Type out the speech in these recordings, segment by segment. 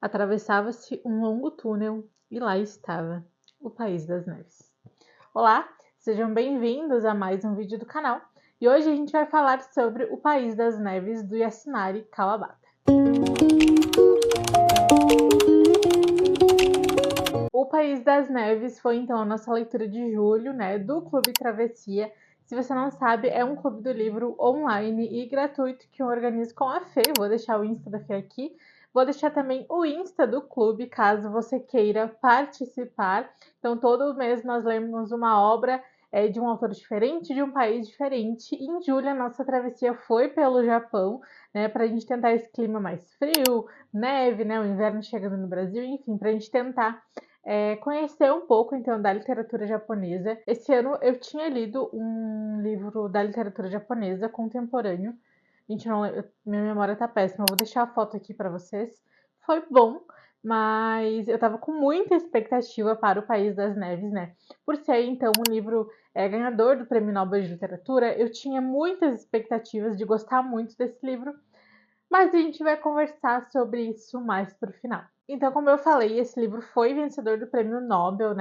atravessava-se um longo túnel e lá estava o País das Neves. Olá, sejam bem-vindos a mais um vídeo do canal e hoje a gente vai falar sobre o País das Neves do Yasunari Kawabata. O País das Neves foi então a nossa leitura de julho, do Clube Travessia. Se você não sabe, é um clube do livro online e gratuito que eu organizo com a Fê. Vou deixar o Insta da Fê aqui. Vou deixar também o Insta do clube, caso você queira participar. Então, todo mês nós lemos uma obra de um autor diferente, de um país diferente. E em julho, a nossa travessia foi pelo Japão, para a gente tentar esse clima mais frio, neve, o inverno chegando no Brasil, enfim, para a gente tentar conhecer um pouco, então, da literatura japonesa. Esse ano eu tinha lido um livro da literatura japonesa contemporâneo. Gente, não, minha memória tá péssima, eu vou deixar a foto aqui para vocês. Foi bom, mas eu tava com muita expectativa para o País das Neves, Por ser, então, um livro ganhador do Prêmio Nobel de Literatura, eu tinha muitas expectativas de gostar muito desse livro, mas a gente vai conversar sobre isso mais pro final. Então, como eu falei, esse livro foi vencedor do Prêmio Nobel,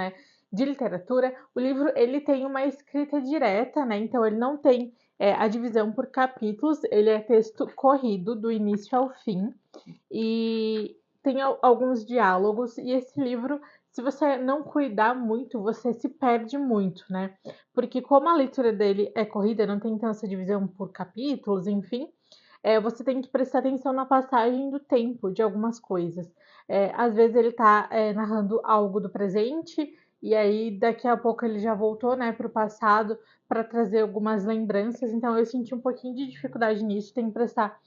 de Literatura. O livro, ele tem uma escrita direta, Então, ele não tem a divisão por capítulos, ele é texto corrido, do início ao fim. E tem alguns diálogos, e esse livro, se você não cuidar muito, você se perde muito, Porque como a leitura dele é corrida, não tem então essa divisão por capítulos, enfim, você tem que prestar atenção na passagem do tempo de algumas coisas. Às vezes ele está narrando algo do presente, e aí daqui a pouco ele já voltou para o passado para trazer algumas lembranças. Então eu senti um pouquinho de dificuldade nisso, tem que prestar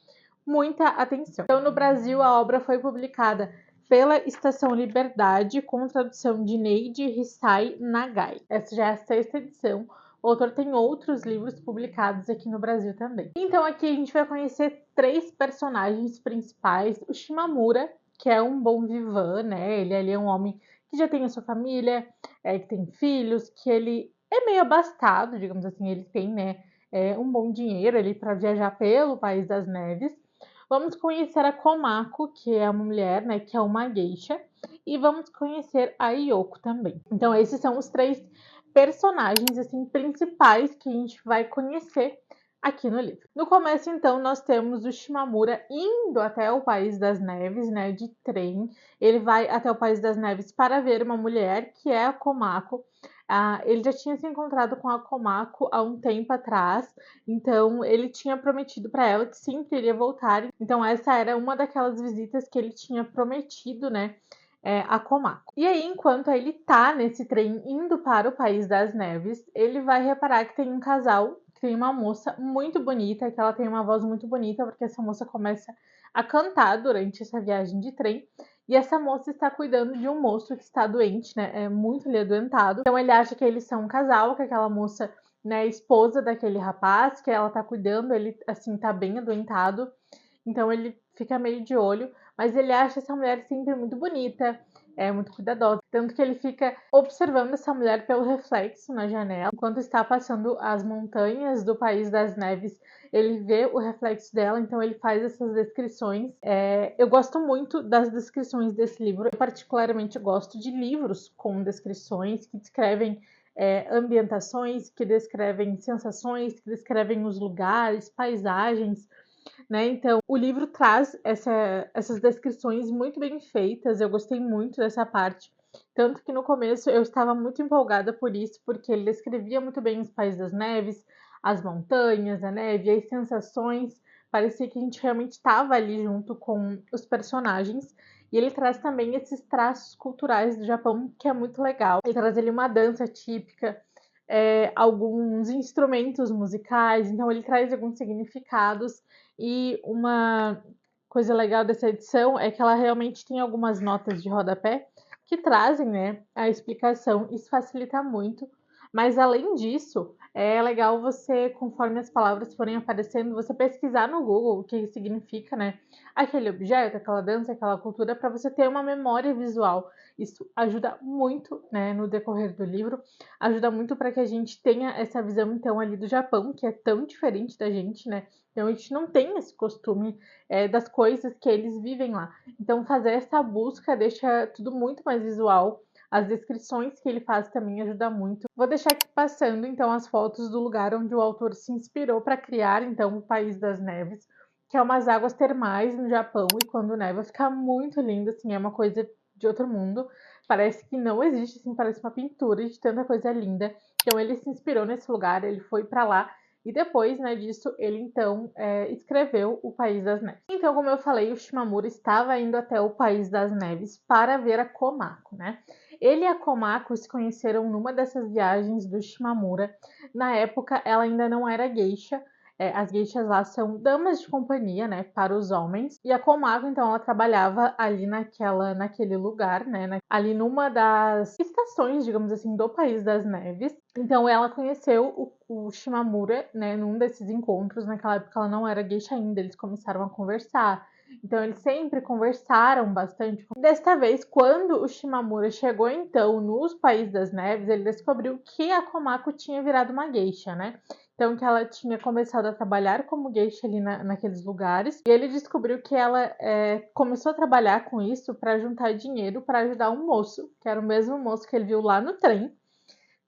muita atenção. Então, no Brasil, a obra foi publicada pela Estação Liberdade, com tradução de Neide Hisai Nagai. Essa já é a 6ª edição. O autor tem outros livros publicados aqui no Brasil também. Então, aqui a gente vai conhecer 3 personagens principais. O Shimamura, que é um bon vivant, Ele ali é um homem que já tem a sua família, que tem filhos, que ele é meio abastado, digamos assim. Ele tem, um bom dinheiro ali para viajar pelo País das Neves. Vamos conhecer a Komako, que é uma mulher, que é uma geisha, e vamos conhecer a Yoko também. Então, esses são os 3 personagens assim principais que a gente vai conhecer aqui no livro. No começo, então, nós temos o Shimamura indo até o País das Neves, de trem. Ele vai até o País das Neves para ver uma mulher, que é a Komako. Ele já tinha se encontrado com a Komako há um tempo atrás, então ele tinha prometido para ela que sempre iria voltar. Então essa era uma daquelas visitas que ele tinha prometido, a Komako. E aí, enquanto ele tá nesse trem indo para o País das Neves, ele vai reparar que tem um casal, que tem uma moça muito bonita, que ela tem uma voz muito bonita, porque essa moça começa a cantar durante essa viagem de trem. E essa moça está cuidando de um moço que está doente, É muito adoentado. Então ele acha que eles são um casal, que aquela moça, esposa daquele rapaz, que ela tá cuidando, ele, assim, tá bem adoentado. Então ele fica meio de olho, mas ele acha essa mulher sempre muito bonita, muito cuidadosa. Tanto que ele fica observando essa mulher pelo reflexo na janela. Enquanto está passando as montanhas do País das Neves, ele vê o reflexo dela, então ele faz essas descrições. Eu gosto muito das descrições desse livro. Eu particularmente gosto de livros com descrições que descrevem ambientações, que descrevem sensações, que descrevem os lugares, paisagens. Então, o livro traz essas descrições muito bem feitas, eu gostei muito dessa parte. Tanto que no começo eu estava muito empolgada por isso, porque ele descrevia muito bem os Países das Neves, as montanhas, a neve, as sensações. Parecia que a gente realmente estava ali junto com os personagens. E ele traz também esses traços culturais do Japão, que é muito legal. Ele traz ali uma dança típica, alguns instrumentos musicais, então ele traz alguns significados. E uma coisa legal dessa edição é que ela realmente tem algumas notas de rodapé que trazem, a explicação. Isso facilita muito Mas além disso, é legal você, conforme as palavras forem aparecendo, você pesquisar no Google o que significa, né, aquele objeto, aquela dança, aquela cultura, para você ter uma memória visual. Isso ajuda muito, né, no decorrer do livro, ajuda muito para que a gente tenha essa visão, então, ali do Japão, que é tão diferente da gente, né? Então, a gente não tem esse costume das coisas que eles vivem lá. Então, fazer essa busca deixa tudo muito mais visual. As descrições que ele faz também ajudam muito. Vou deixar aqui passando, então, as fotos do lugar onde o autor se inspirou para criar, então, o País das Neves, que é umas águas termais no Japão, e quando neva fica muito lindo, assim, é uma coisa de outro mundo. Parece que não existe, assim, parece uma pintura de tanta coisa linda. Então, ele se inspirou nesse lugar, ele foi para lá, e depois, né, disso, ele então escreveu O País das Neves. Então, como eu falei, o Shimamura estava indo até o País das Neves para ver a Komako, né? Ele e a Komako se conheceram numa dessas viagens do Shimamura. Na época, ela ainda não era geisha. As geishas lá são damas de companhia, né, para os homens. E a Komako, então, ela trabalhava ali naquele lugar, né, ali numa das estações, digamos assim, do País das Neves. Então, ela conheceu o Shimamura, né, num desses encontros. Naquela época, ela não era geisha ainda, eles começaram a conversar. Então, eles sempre conversaram bastante. Desta vez, quando o Shimamura chegou, então, nos País das Neves, ele descobriu que a Komako tinha virado uma geisha, né? Então, que ela tinha começado a trabalhar como geisha ali naqueles lugares. E ele descobriu que ela começou a trabalhar com isso para juntar dinheiro para ajudar um moço, que era o mesmo moço que ele viu lá no trem,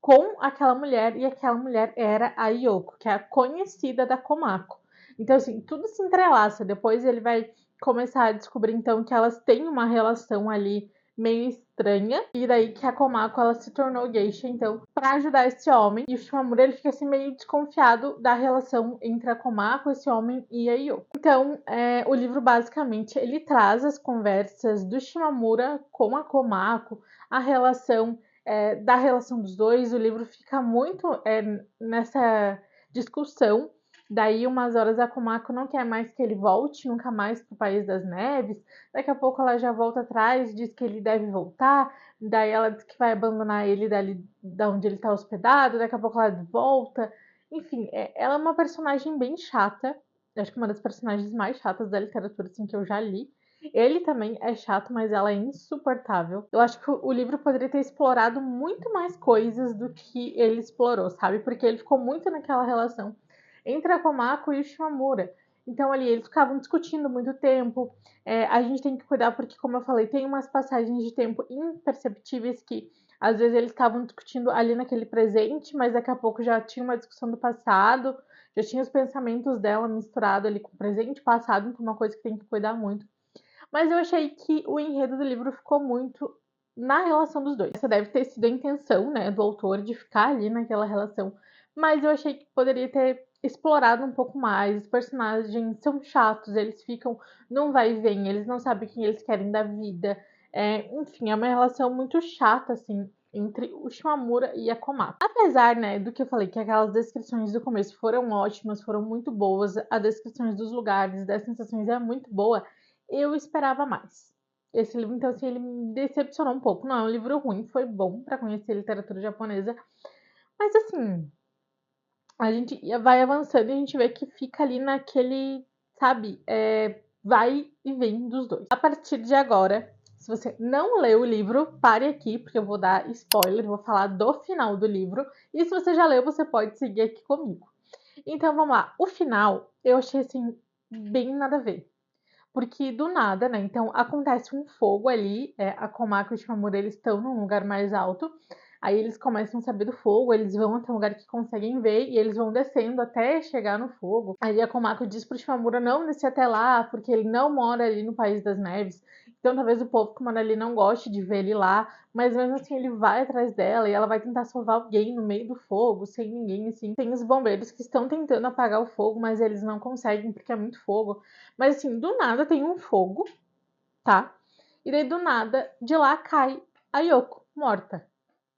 com aquela mulher, e aquela mulher era a Yoko, que é a conhecida da Komako. Então, assim, tudo se entrelaça. Depois ele vai começar a descobrir, então, que elas têm uma relação ali meio estranha, e daí que a Komako, ela se tornou geisha, então, para ajudar esse homem. E o Shimamura, ele fica assim meio desconfiado da relação entre a Komako, esse homem, e a Yoko. Então, o livro, basicamente, ele traz as conversas do Shimamura com a Komako, a relação da relação dos dois. O livro fica muito nessa discussão. Daí, umas horas, a Komako não quer mais que ele volte nunca mais para o País das Neves. Daqui a pouco ela já volta atrás, diz que ele deve voltar. Daí ela diz que vai abandonar ele dali da onde ele está hospedado. Daqui a pouco ela volta. Enfim, ela é uma personagem bem chata. Acho que uma das personagens mais chatas da literatura, assim, que eu já li. Ele também é chato, mas ela é insuportável. Eu acho que o livro poderia ter explorado muito mais coisas do que ele explorou, sabe? Porque ele ficou muito naquela relação entre a Komako e o Shimamura. Então ali eles ficavam discutindo muito tempo. A gente tem que cuidar porque, como eu falei, tem umas passagens de tempo imperceptíveis que às vezes eles estavam discutindo ali naquele presente, mas daqui a pouco já tinha uma discussão do passado, já tinha os pensamentos dela misturado ali com o presente e passado, então é uma coisa que tem que cuidar muito. Mas eu achei que o enredo do livro ficou muito na relação dos dois. Essa deve ter sido a intenção, né, do autor de ficar ali naquela relação. Mas eu achei que poderia ter explorado um pouco mais. Os personagens são chatos, eles ficam num vai e vem, eles não sabem quem eles querem da vida. Enfim, é uma relação muito chata, assim, entre o Shimamura e a Komako. Apesar, né, do que eu falei, que aquelas descrições do começo foram ótimas, foram muito boas, as descrições dos lugares, das sensações é muito boa, eu esperava mais. Esse livro, então, assim, ele me decepcionou um pouco. Não é um livro ruim, foi bom para conhecer literatura japonesa, mas assim, a gente vai avançando e a gente vê que fica ali naquele, sabe, vai e vem dos dois. A partir de agora, se você não leu o livro, pare aqui, porque eu vou dar spoiler, vou falar do final do livro. E se você já leu, você pode seguir aqui comigo. Então vamos lá. O final eu achei assim, bem nada a ver. Porque do nada, né? Então acontece um fogo ali, a Komako e o Shimamura, eles estão num lugar mais alto. Aí eles começam a saber do fogo, eles vão até um lugar que conseguem ver e eles vão descendo até chegar no fogo. Aí a Komako diz pro Shimamura não descer até lá, porque ele não mora ali no País das Neves. Então talvez o povo que mora ali não goste de ver ele lá, mas mesmo assim ele vai atrás dela e ela vai tentar salvar alguém no meio do fogo, sem ninguém, assim. Tem os bombeiros que estão tentando apagar o fogo, mas eles não conseguem porque é muito fogo. Mas assim, do nada tem um fogo, tá? E daí do nada, de lá cai a Yoko, morta.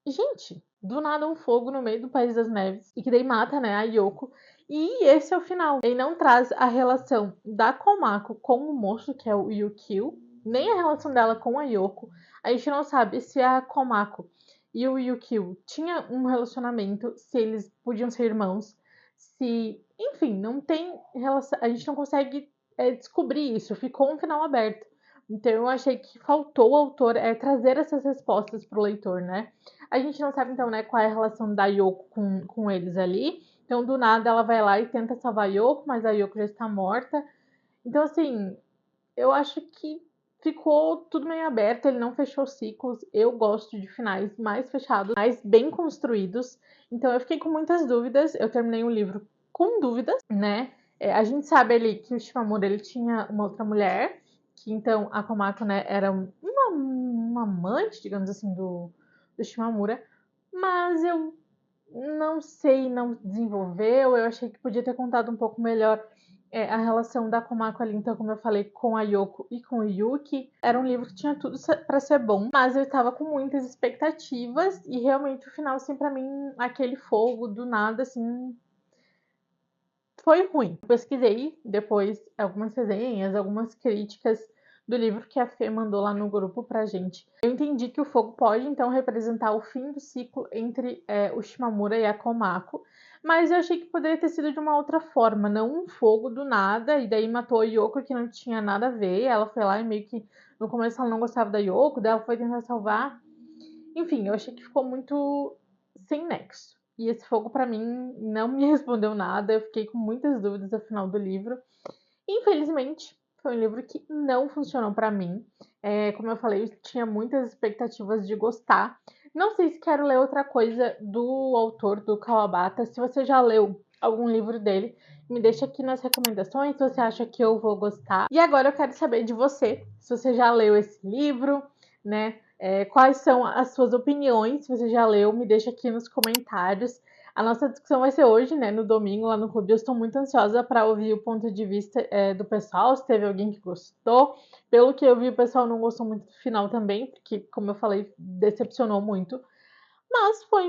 Gente, do nada um fogo no meio do País das Neves. E que daí mata, né, a Yoko. E esse é o final. Ele não traz a relação da Komako com o moço, que é o Yukio, nem a relação dela com a Yoko. A gente não sabe se a Komako e o Yukio tinha um relacionamento, se eles podiam ser irmãos, se, enfim, não tem relação, a gente não consegue descobrir isso, ficou um final aberto. Então eu achei que faltou o autor trazer essas respostas para o leitor, né? A gente não sabe então, né, qual é a relação da Yoko com eles ali. Então do nada ela vai lá e tenta salvar a Yoko, mas a Yoko já está morta. Então assim, eu acho que ficou tudo meio aberto, ele não fechou ciclos. Eu gosto de finais mais fechados, mais bem construídos. Então eu fiquei com muitas dúvidas. Eu terminei o livro com dúvidas, né? A gente sabe ali que o Shimamura ele tinha uma outra mulher, que então a Komako, né, era uma amante, digamos assim, do Shimamura. Mas eu não sei, não desenvolveu. Eu achei que podia ter contado um pouco melhor a relação da Komako ali, então, como eu falei, com a Yoko e com o Yuki. Era um livro que tinha tudo para ser bom, mas eu estava com muitas expectativas e realmente o final, assim, para mim, aquele fogo do nada, assim, foi ruim. Pesquisei depois algumas resenhas, algumas críticas do livro que a Fê mandou lá no grupo pra gente. Eu entendi que o fogo pode, então, representar o fim do ciclo entre o Shimamura e a Komako, mas eu achei que poderia ter sido de uma outra forma, não um fogo do nada, e daí matou a Yoko, que não tinha nada a ver. Ela foi lá e meio que, no começo, ela não gostava da Yoko, daí ela foi tentar salvar. Enfim, eu achei que ficou muito sem nexo. E esse fogo, pra mim, não me respondeu nada. Eu fiquei com muitas dúvidas ao final do livro. Infelizmente, foi um livro que não funcionou pra mim. Como eu falei, eu tinha muitas expectativas de gostar. Não sei se quero ler outra coisa do autor, do Kawabata. Se você já leu algum livro dele, me deixa aqui nas recomendações se você acha que eu vou gostar. E agora eu quero saber de você, se você já leu esse livro, né? Quais são as suas opiniões? Se você já leu, me deixa aqui nos comentários. A nossa discussão vai ser hoje, né, no domingo, lá no clube. Eu estou muito ansiosa para ouvir o ponto de vista do pessoal, se teve alguém que gostou. Pelo que eu vi, o pessoal não gostou muito do final também, porque, como eu falei, decepcionou muito. Mas foi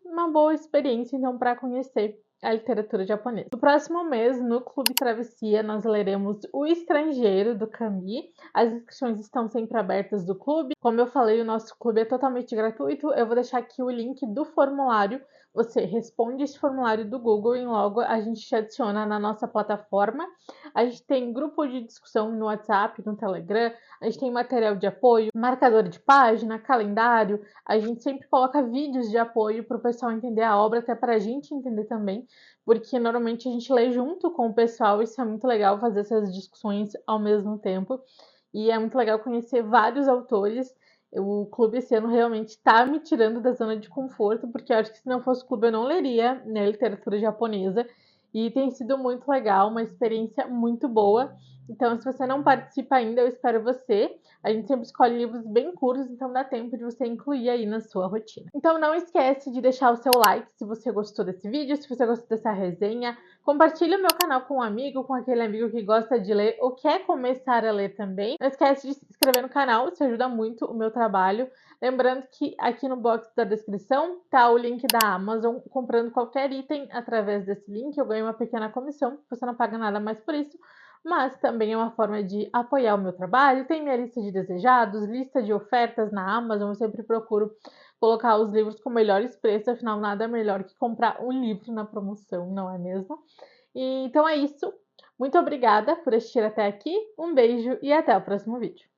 uma boa experiência, então, para conhecer a literatura japonesa. No próximo mês, no Clube Travessia, nós leremos O Estrangeiro, do Camille. As inscrições estão sempre abertas do clube. Como eu falei, o nosso clube é totalmente gratuito. Eu vou deixar aqui o link do formulário. Você responde esse formulário do Google e logo a gente te adiciona na nossa plataforma. A gente tem grupo de discussão no WhatsApp, no Telegram. A gente tem material de apoio, marcador de página, calendário. A gente sempre coloca vídeos de apoio para o pessoal entender a obra, até para a gente entender também, porque normalmente a gente lê junto com o pessoal. Isso é muito legal, fazer essas discussões ao mesmo tempo. E é muito legal conhecer vários autores. O clube esse ano realmente está me tirando da zona de conforto, porque eu acho que se não fosse o clube eu não leria, né, literatura japonesa. E tem sido muito legal, uma experiência muito boa. Então, se você não participa ainda, eu espero você. A gente sempre escolhe livros bem curtos, então dá tempo de você incluir aí na sua rotina. Então, não esquece de deixar o seu like se você gostou desse vídeo, se você gostou dessa resenha. Compartilhe o meu canal com um amigo, com aquele amigo que gosta de ler ou quer começar a ler também. Não esquece de se inscrever no canal, isso ajuda muito o meu trabalho. Lembrando que aqui no box da descrição tá o link da Amazon. Comprando qualquer item através desse link, eu ganho uma pequena comissão. Você não paga nada mais por isso, mas também é uma forma de apoiar o meu trabalho. Tem minha lista de desejados, lista de ofertas na Amazon. Eu sempre procuro colocar os livros com melhores preços, afinal, nada melhor que comprar um livro na promoção, não é mesmo? Então é isso. Muito obrigada por assistir até aqui. Um beijo e até o próximo vídeo.